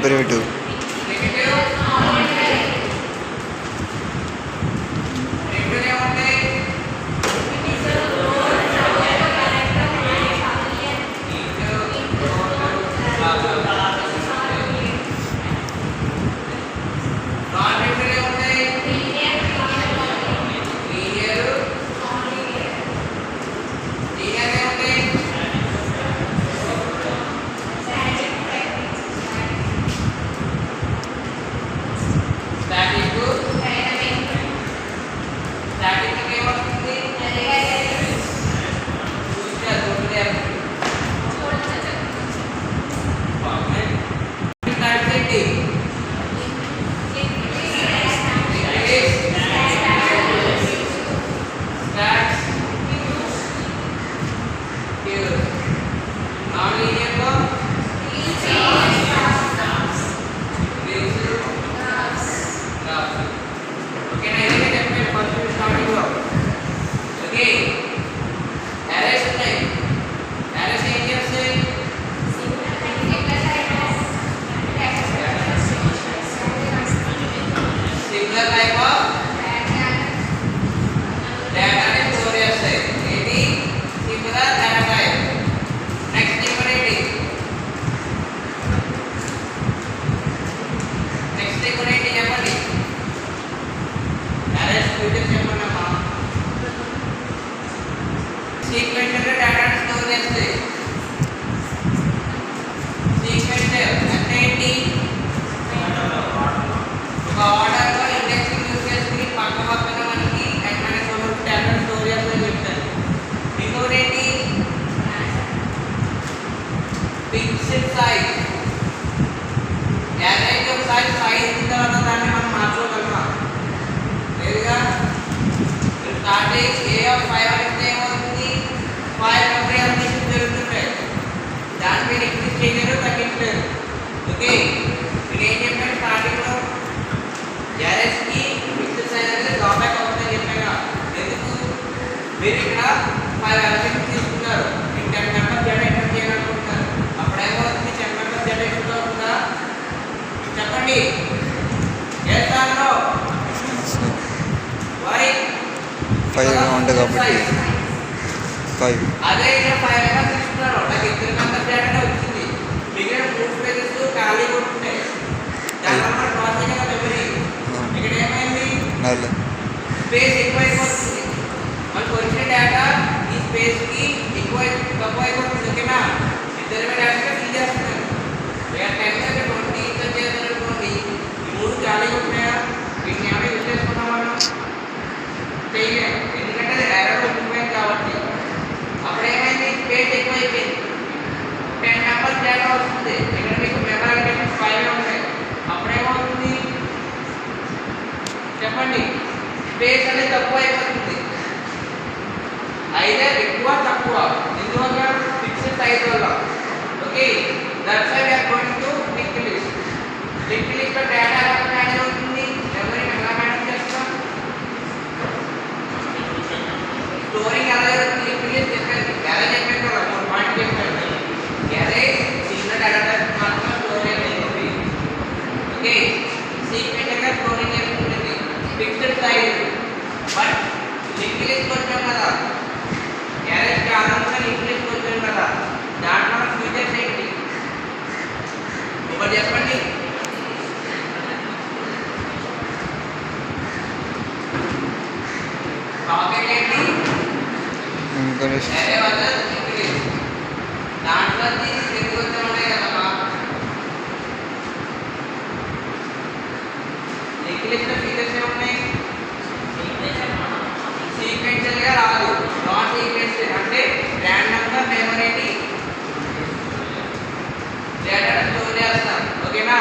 Derivative. మీరు ఇక్కడ 5 elements తీసుకున్నారు. మీకు 10 మెంబర్స్ జడ ఎక్కడ చేయాలనుకుంటున్నారు. అప్పుడేమవుతుంది 10 మెంబర్స్ జడ ఎక్కువ అవుతుందా చెప్పండి. చేస్తాను వై 5 ఉంటే కాబట్టి 5 అదే ఇక్కడ 5 మెంబర్స్ తీసుకున్నారు. నాకు ఇద్దరు మెంబర్స్ జడనే వచ్చింది. మిగిలిన 3 స్పేసెస్ ఖాళీగా ఉంటాయి. దానివల్ల ప్రాసెసింగ్ ఆఫ్ మెమరీ ఇక్కడ ఏమైంది స్పేస్ ఎక్కువైపోతుంది. మనకు వచ్చిన డేటా ఈ స్పేస్ కి తక్కువ అయిపోతుంది. ఓకేనా ఇద్దరు డేటా ఫిల్ చేస్తున్నారు. 20 ఇంకా చేయాలనుకోండి. ఈ 3 ఖాళీగా ఉంటాయా వీటిని ఏమైనా యూజ్ చేసుకున్నాం మనం చేయలేం. ఎందుకంటే అది ఎర్రర్ ఉండిపోయింది కాబట్టి. అప్పుడు ఏమైంది స్పేస్ ఎక్కువైపోయింది. 10 మెంబర్స్ డేటా వస్తుంది. ఇక్కడ మీకు మెమరీ అలొకేషన్స్ 5 ఉంటాయి. అప్పుడేమవుతుంది చెప్పండి స్పేస్ అనేది తక్కువ అయిపోతుంది. ఐదర్ ఎక్కువ తక్కువ ఎందువల్ల ఫిక్స్డ్ సైజ్ వల్ల. Okay that's why we are going to linked list. Linked list లో డేటా ఎలా మేనేజ్ అవుతుంది, మెమరీ ఎలా మేనేజ్ చేస్తాం, స్టోరింగ్ ఎలా జరుగుతుంది. లింక్డ్ లిస్ట్ చెప్పండి ఎలా చెప్పండి కదా ఒక పాయింట్ చెప్పండి. అదే చిన్న డేటా టైప్ మాత్రమే స్టోర్ చేయాలి. ఓకే సీక్వెంట్ గా స్టోరింగ్ చేస్తుంది fixed size. But linked list వచ్చాం కదా గ్యారేజ్ కి ఆధారంగా లింక్ లిస్ట్ వచ్చాం కదా దాంట్లో ఫీచర్స్ ఏంటి ఒకటి చెప్పండి. టాపిక్ ఏంటి అరే వల్ల లింక్ లిస్ట్ దాంట్లో ఎందుకు వచ్చా ఉన్నాయి కదా లింక్ లిస్ట్ లో ఫీచర్స్ ఏమున్నాయి సీక్వెన్షియల్ గా రాదు. నాట్ సీక్వెన్షియల్ అంటే ర్యాండమ్ గా మెమరీని డేటా స్టోర్ చేస్తాం. ఓకేనా